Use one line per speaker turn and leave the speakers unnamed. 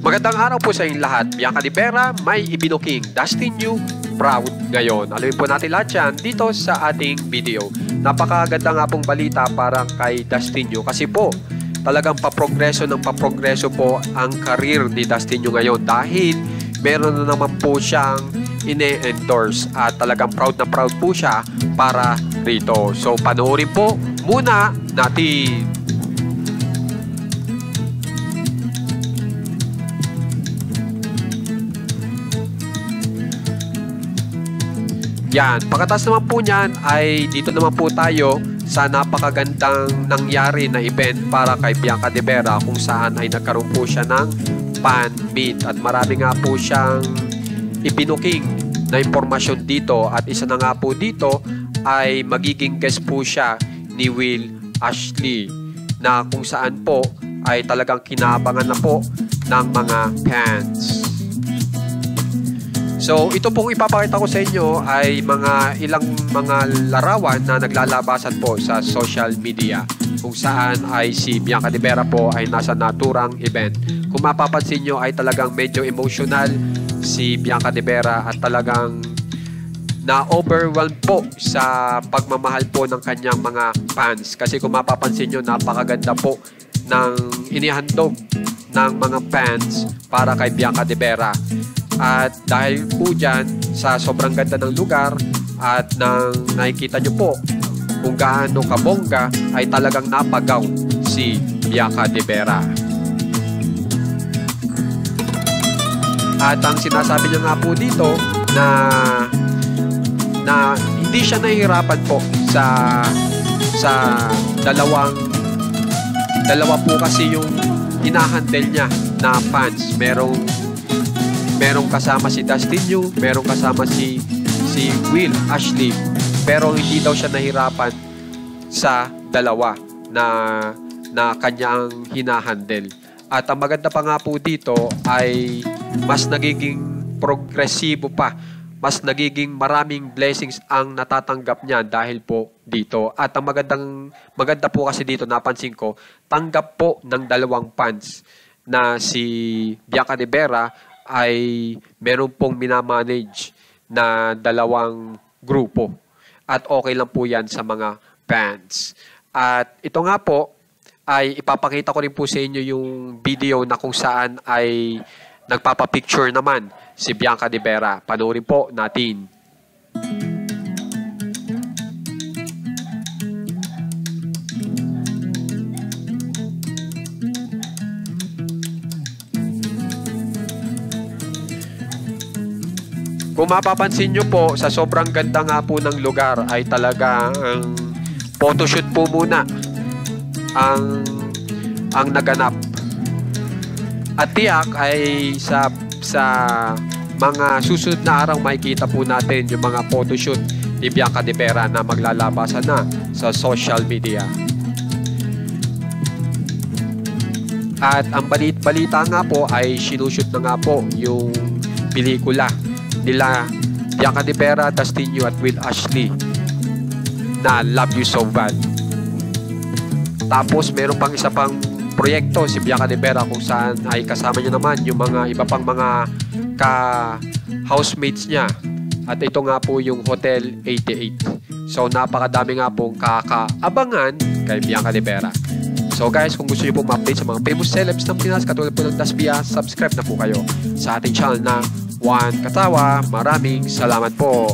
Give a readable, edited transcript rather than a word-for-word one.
Magandang araw po sa inyong lahat. Bianca de Vera, may ibinuking Dustin Yu proud ngayon. Alamin po natin lahat yan dito sa ating video. Napakaganda nga pong balita para kay Dustin Yu kasi po talagang paprogreso po ang career ni Dustin Yu ngayon dahil meron na naman po siyang ine-endorse at talagang proud na proud po siya para rito. So panoorin po muna natin. Yan, pagkatapos naman po niyan ay dito naman po tayo sa napakagandang nangyari na event para kay Bianca de Vera kung saan ay nagkaroon po siya ng fan meet at marami nga po siyang ibinuking na impormasyon dito at isa na nga po dito ay magiging guest po siya ni Will Ashley na kung saan po ay talagang kinaabangan na po ng mga fans. So, ito pong ipapakita ko sa inyo ay ilang mga larawan na naglalabasan po sa social media kung saan ay si Bianca de Vera po ay nasa naturang event. Kung mapapansin nyo ay talagang medyo emotional si Bianca de Vera at talagang na-overwhelm po sa pagmamahal po ng kanyang mga fans. Kasi kung mapapansin nyo, napakaganda po ng inihandog ng mga fans para kay Bianca de Vera. At dahil po dyan sa sobrang ganda ng lugar at nang nakikita nyo po kung gaano kabongga ay talagang napagaw si Bianca de Vera. At ang sinasabi niya nga po dito na hindi siya nahihirapan po sa dalawa po kasi yung hinahandle niya na fans. Merong kasama si Dustin Yu, merong kasama si Will Ashley, pero hindi daw siya nahirapan sa dalawa na kanyang hinahandle. At ang maganda pa nga po dito ay mas nagiging progresibo pa, mas nagiging maraming blessings ang natatanggap niya dahil po dito. At ang maganda po kasi dito, napansin ko, tanggap po ng dalawang fans na si Bianca de Vera ay meron pong minamanage na dalawang grupo. At okay lang po yan sa mga fans. At ito nga po, ay ipapakita ko rin po sa inyo yung video na kung saan ay nagpapapicture naman si Bianca de Vera. Panoorin po natin. Kung mapapansin nyo po, sa sobrang ganda nga po ng lugar ay talagang photoshoot po muna ang naganap. At tiyak ay sa mga susunod na araw makikita po natin yung mga photoshoot ni Bianca de Vera na maglalabasan na sa social media. At ang balita nga po ay sinushoot na nga po yung pelikula nila Bianca de Vera, Dustin Yu at Will Ashley na Love You So Bad. Tapos meron pang isa pang proyekto si Bianca de Vera kung saan ay kasama niya naman yung mga iba pang mga ka-housemates niya. At ito nga po yung Hotel 88. So napakadami nga pong kakaabangan kay Bianca de Vera. So guys, kung gusto niyo po ma-update sa mga famous celebs ng Pinas katulad po ng Dasbia, subscribe na po kayo sa ating channel na Juan Katawa. Maraming salamat po.